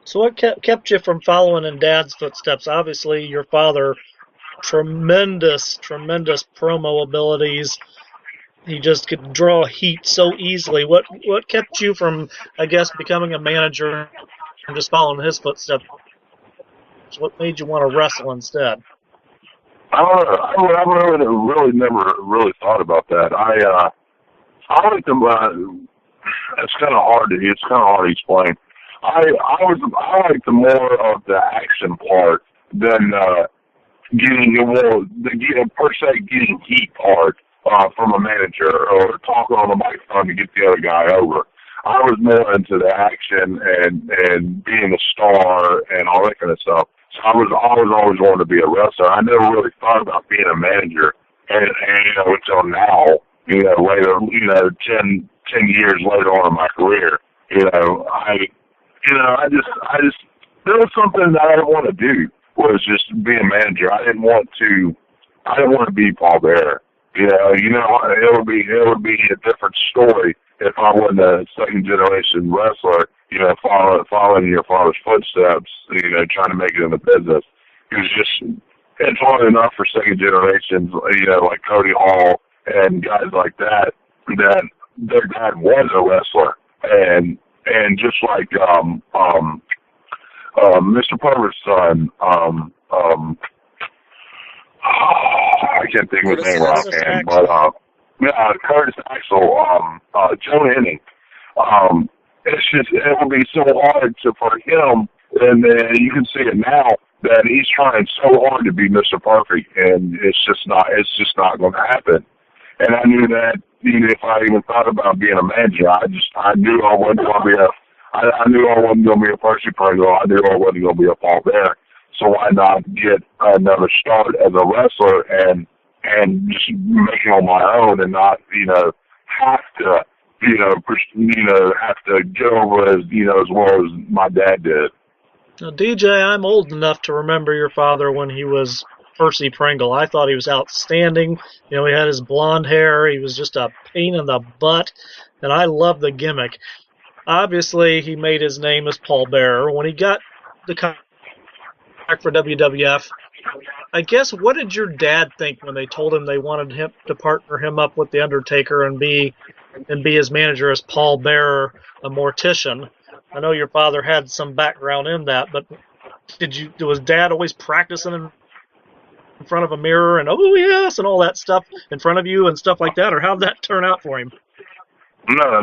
So what kept you from following in Dad's footsteps? Obviously, your father, tremendous promo abilities. He just could draw heat so easily. What kept you from, I guess, becoming a manager and just following his footsteps? What made you want to wrestle instead? I really never really thought about that. I like the. It's kind of hard to. It's kind of hard to explain. I like the more of the action part than per se getting heat part from a manager or talking on the microphone to get the other guy over. I was more into the action and being a star and all that kind of stuff. So I was always wanting to be a wrestler. I never really thought about being a manager, and until now, later, 10 years later on in my career, I just there was something that I didn't want to do was just be a manager. I didn't want to be Paul Bearer. It would be a different story if I wasn't a second generation wrestler, following your father's footsteps, trying to make it in the business. It's hard enough for second generations, like Cody Hall and guys like that their dad was a wrestler. And just like Mr. Purver's son, I can't think of his name offhand, but Curtis Axel, Joe Henning. It would be so hard for him, and you can see it now that he's trying so hard to be Mr. Perfect, and it's just not going to happen. And I knew that even if I even thought about being a manager, I knew I wasn't going to be a Percy Pringle. I knew I wasn't going to be a Paul Bear. So why not get another start as a wrestler and just make it on my own and not have to have to get over as well as my dad did. Now, DJ, I'm old enough to remember your father when he was Percy Pringle. I thought he was outstanding. He had his blonde hair. He was just a pain in the butt, and I loved the gimmick. Obviously, he made his name as Paul Bearer. When he got the contract for WWF, I guess, what did your dad think when they told him they wanted him to partner him up with The Undertaker and be his manager as Paul Bearer, a mortician? I know your father had some background in that, but was Dad always practicing in front of a mirror and oh yes and all that stuff in front of you and stuff like that, or how'd that turn out for him? No.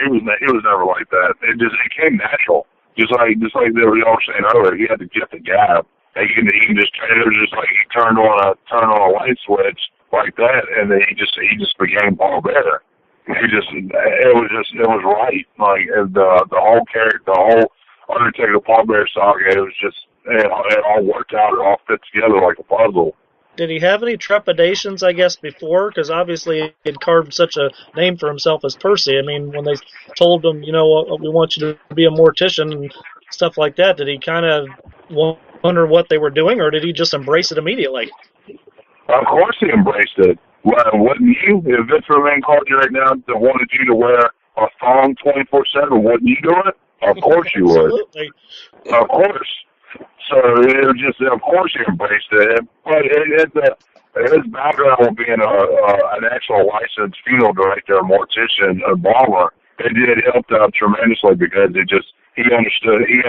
He was never like that. It came natural. Just like they were all saying earlier, he had to get the gap. And it was just like he turned on a light switch like that, and then he just became Paul Bearer. It was right. Like the whole character, the whole Undertaker Paul Bearer saga, it all worked out. It all fit together like a puzzle. Did he have any trepidations, I guess, before? Because obviously he had carved such a name for himself as Percy. I mean, when they told him, we want you to be a mortician and stuff like that, did he kind of wonder what they were doing, or did he just embrace it immediately? Of course he embraced it. Well, wouldn't you? If Vince McMahon called you right now that wanted you to wear a thong 24/7, wouldn't you do it? Of course you would. Of course. So it was just, of course he embraced it. But his background of being an actual licensed funeral director, a mortician, a embalmer, it did help out tremendously because he understood. He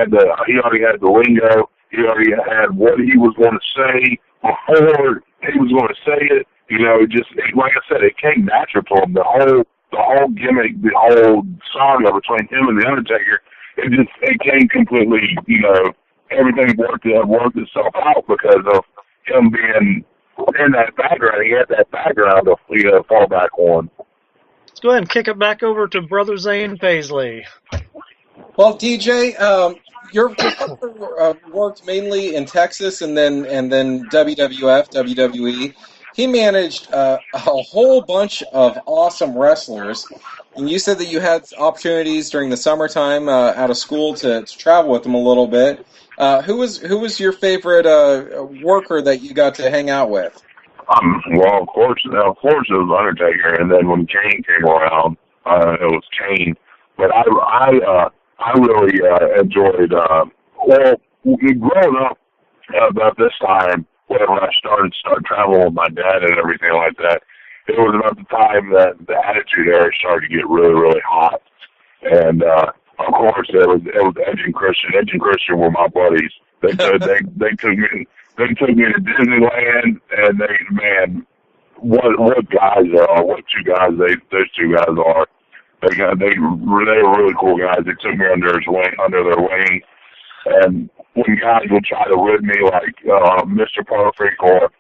already had the lingo. He already had what he was going to say before he was going to say it. Like I said, it came natural to him. The whole gimmick, the whole saga between him and the Undertaker, it came completely. Everything worked itself out because of him being in that background. He had that background to fall back on. Let's go ahead and kick it back over to Brother Zane Paisley. Well, DJ, your father worked mainly in Texas and then WWF, WWE. He managed a whole bunch of awesome wrestlers, and you said that you had opportunities during the summertime out of school to travel with them a little bit. Who was your favorite worker that you got to hang out with? Well, of course it was Undertaker, and then when Kane came around, it was Kane. But I I really enjoyed. Well, growing up about this time, whenever I started traveling with my dad and everything like that, it was about the time that the Attitude Era started to get really, really hot. And of course, it was Edge and Christian. Edge and Christian were my buddies. They took me to Disneyland, and man, what guys are, what two guys those two guys are. They were really cool guys. They took me under their wing, and when guys would try to rib me like Mr. Perfect or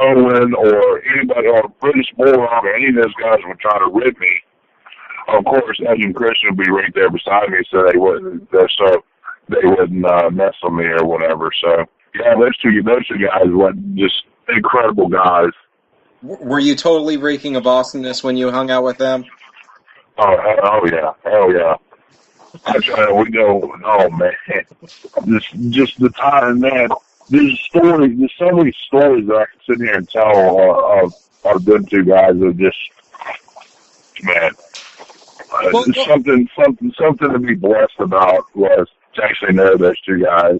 Owen or anybody or British Bulldog or any of those guys would try to rib me, of course Edge and Christian would be right there beside me, so they wouldn't mess with me or whatever. So yeah, those two guys were just incredible guys. Were you totally reeking of awesomeness when you hung out with them? Oh yeah, hell yeah. We go, oh man, just the time, man. There's so many stories that I can sit here and tell of them two guys. Are just, man, something to be blessed about was to actually know those two guys.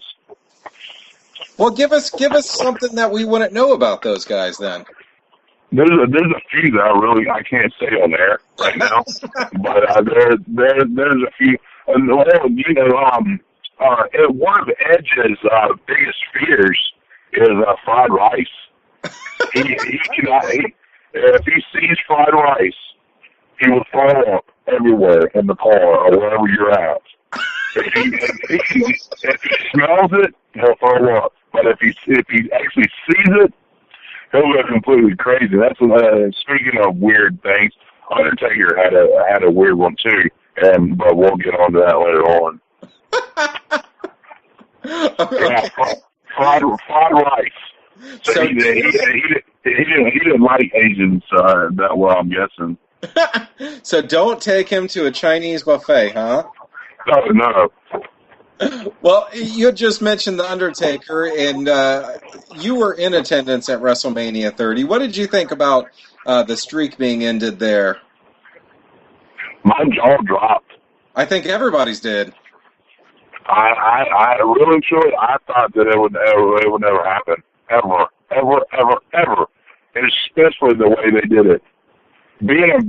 Well, give us something that we wouldn't know about those guys then. There's a few that I can't say on air right now, but there's a few. And one of Edge's biggest fears is fried rice. If he sees fried rice, he will throw up everywhere in the car or wherever you're at. If he smells it, he'll throw up. But if he actually sees it, he'll go completely crazy. That's speaking of weird things. Undertaker had a weird one too, but we'll get on to that later on. Yeah, fried rice. So he didn't like Asians that well, I'm guessing. So don't take him to a Chinese buffet, huh? No. Well, you had just mentioned The Undertaker, and you were in attendance at WrestleMania 30. What did you think about the streak being ended there? My jaw dropped. I think everybody's did. I really truly, I thought that it would never happen. Ever. And especially the way they did it. Being a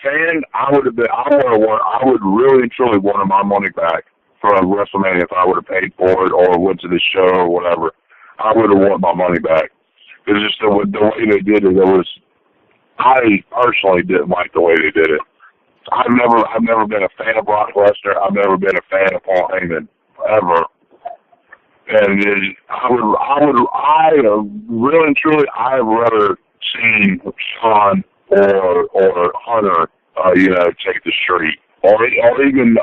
fan, I would really truly wanted my money back from WrestleMania if I would have paid for it or went to the show or whatever. I would have wanted my money back. It's just the way they did it. I personally didn't like the way they did it. I've never been a fan of Brock Lesnar. I've never been a fan of Paul Heyman ever. And I really and truly, I have rather seen Shawn or Hunter, take the street, or even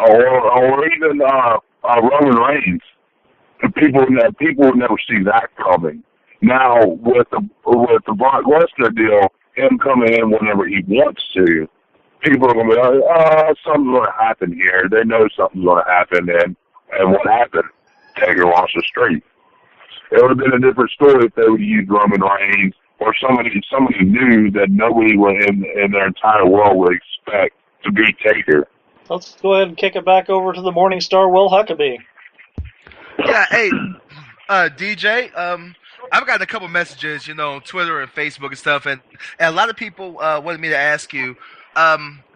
Roman Reigns. People would never see that coming. Now with the Brock Lesnar deal, him coming in whenever he wants to, people are going to be like, something's going to happen here. They know something's going to happen, and what happened? Taker lost the streak. It would have been a different story if they would have used Roman Reigns or somebody new that nobody in their entire world would expect to beat Taker. Let's go ahead and kick it back over to the Morning Star, Will Huckabee. Yeah, hey, DJ, I've gotten a couple messages, on Twitter and Facebook and stuff, and a lot of people wanted me to ask you,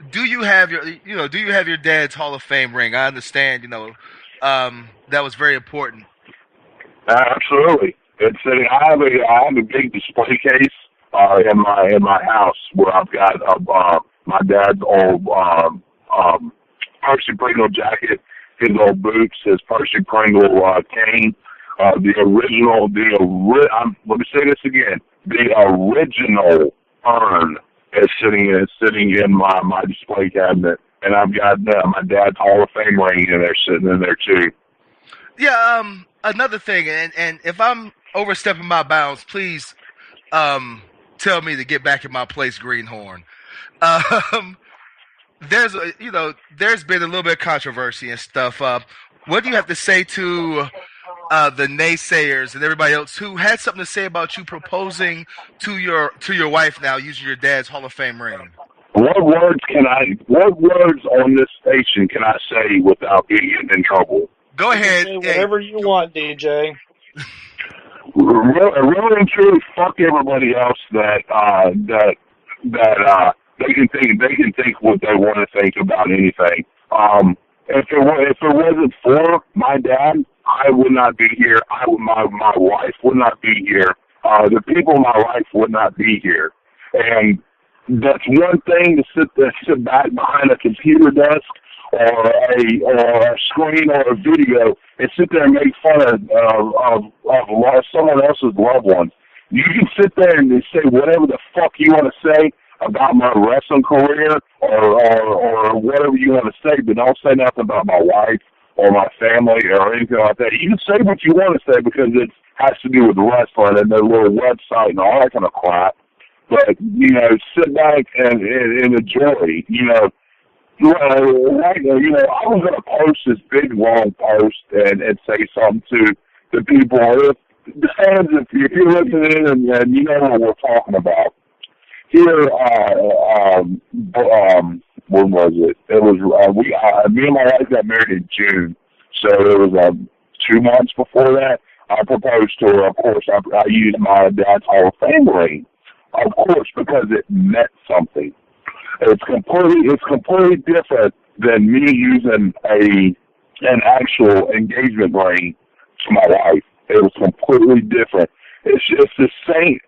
do you have your dad's Hall of Fame ring? I understand, that was very important. Absolutely. I have a big display case in my house where I've got my dad's old Percy Pringle jacket, his old boots, his Percy Pringle cane, the original. Let me say this again: the original urn is sitting in my display cabinet, and I've got my dad's Hall of Fame ring in there sitting in there too. Yeah. Another thing, and if I'm overstepping my bounds, please tell me to get back in my place, Greenhorn. There's been a little bit of controversy and stuff. What do you have to say to the naysayers and everybody else who had something to say about you proposing to your wife now using your dad's Hall of Fame ring? What words on this station can I say without getting in trouble? Go ahead. Say whatever you want, DJ. Really and truly, fuck everybody else that they can think what they want to think about anything. If it wasn't for my dad, I would not be here. My wife would not be here. The people in my life would not be here. And that's one thing to sit back behind a computer desk or a screen or a video and sit there and make fun of someone else's loved ones. You can sit there and say whatever the fuck you want to say about my wrestling career or whatever you want to say, but don't say nothing about my wife or my family or anything like that. You can say what you want to say because it has to do with wrestling and their little website and all that kind of crap. But, sit back and enjoy, I was going to post this big, long post and say something to the people. The fans, if you're listening and you know what we're talking about. Here, when was it? It was, me and my wife got married in June. So it was 2 months before that. I proposed to her. Of course, I used my dad's Hall of Fame ring. Of course, because it meant something. It's completely different than me using an actual engagement ring to my wife. It was completely different. It's the same.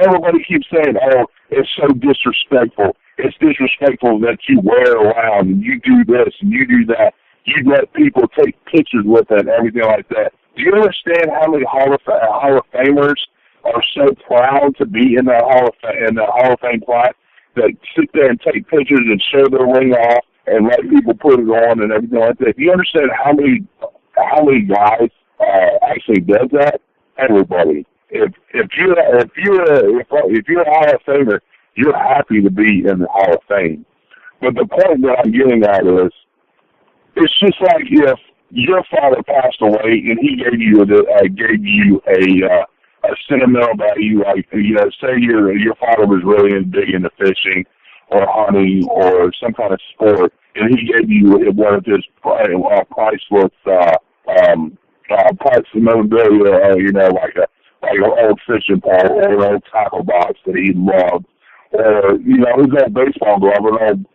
Everybody keeps saying, "Oh, it's so disrespectful. It's disrespectful that you wear around and you do this and you do that. You let people take pictures with it and everything like that." Do you understand how many Hall of Famers are so proud to be in that Hall of Fame plaque that sit there and take pictures and show their ring off and let people put it on and everything like that? Do you understand how many guys actually does that? Everybody. If you're a Hall of Famer, you're happy to be in the Hall of Fame. But the point that I'm getting at is, it's just like if your father passed away and he gave you a sentimental value, like say your father was really big into fishing or hunting or some kind of sport, and he gave you one of his priceless parts of memorabilia, like an old fishing pole or an old tackle box that he loved, or his old baseball glove,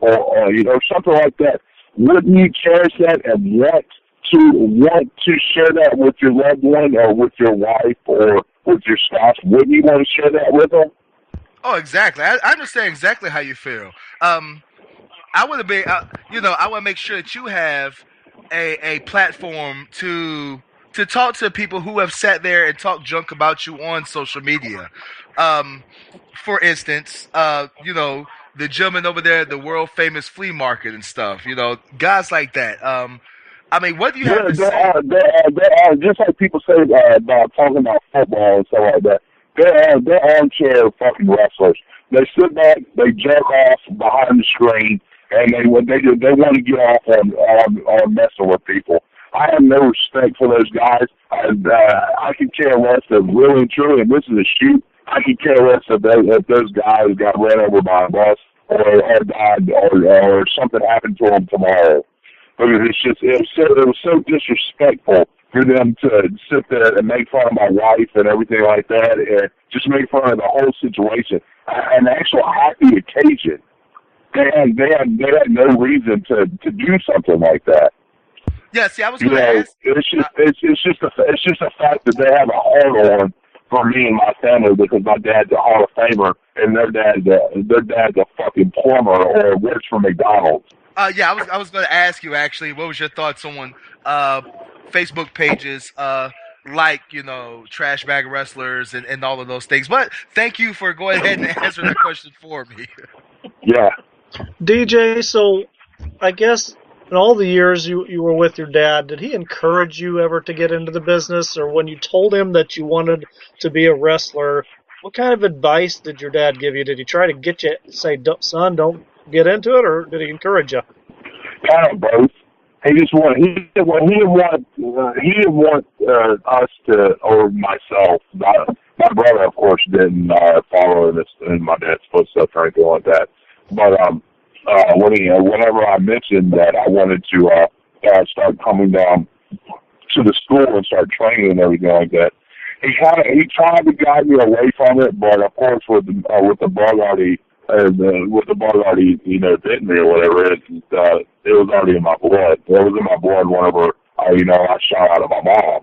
or something like that. Wouldn't you cherish that and want to share that with your loved one or with your wife or with your spouse? Wouldn't you want to share that with them? Oh, exactly. I understand exactly how you feel. I want to be, I want to make sure that you have a platform to talk to people who have sat there and talked junk about you on social media. For instance, the gentleman over there at the world famous flea market and stuff. Guys like that. What do you have to say? Just like people say about talking about football and stuff like that, they're armchair fucking wrestlers. They sit back, they jerk off behind the screen, and they want to get off on messing with people. I have no respect for those guys. I could care less if really and truly, and this is a shoot, I could care less if those guys got ran over by a bus or died or something happened to them tomorrow. Because it was so disrespectful for them to sit there and make fun of my wife and everything like that, and just make fun of the whole situation. An actual happy occasion. They had no reason to do something like that. Yeah, see, I was going to ask. It's just a fact that they have a hard on for me and my family because my dad's a Hall of Famer and their dad's a fucking plumber or works for McDonald's. Yeah, I was going to ask you actually, what was your thoughts on Facebook pages like trash bag wrestlers and all of those things? But thank you for going ahead and answering that question for me. Yeah, DJ. So I guess in all the years you were with your dad, did he encourage you ever to get into the business, or when you told him that you wanted to be a wrestler, what kind of advice did your dad give you? Did he try to get you say, "Son, don't get into it," or did he encourage you? Kind of both. He didn't want us to, or myself. My brother, of course, didn't follow in my dad's footsteps or anything like that. But whenever I mentioned that I wanted to start coming down to the school and start training and everything like that, he tried to guide me away from it, but of course with the bug already bit me or whatever, it was already in my blood. It was in my blood whenever I shot out of my mom.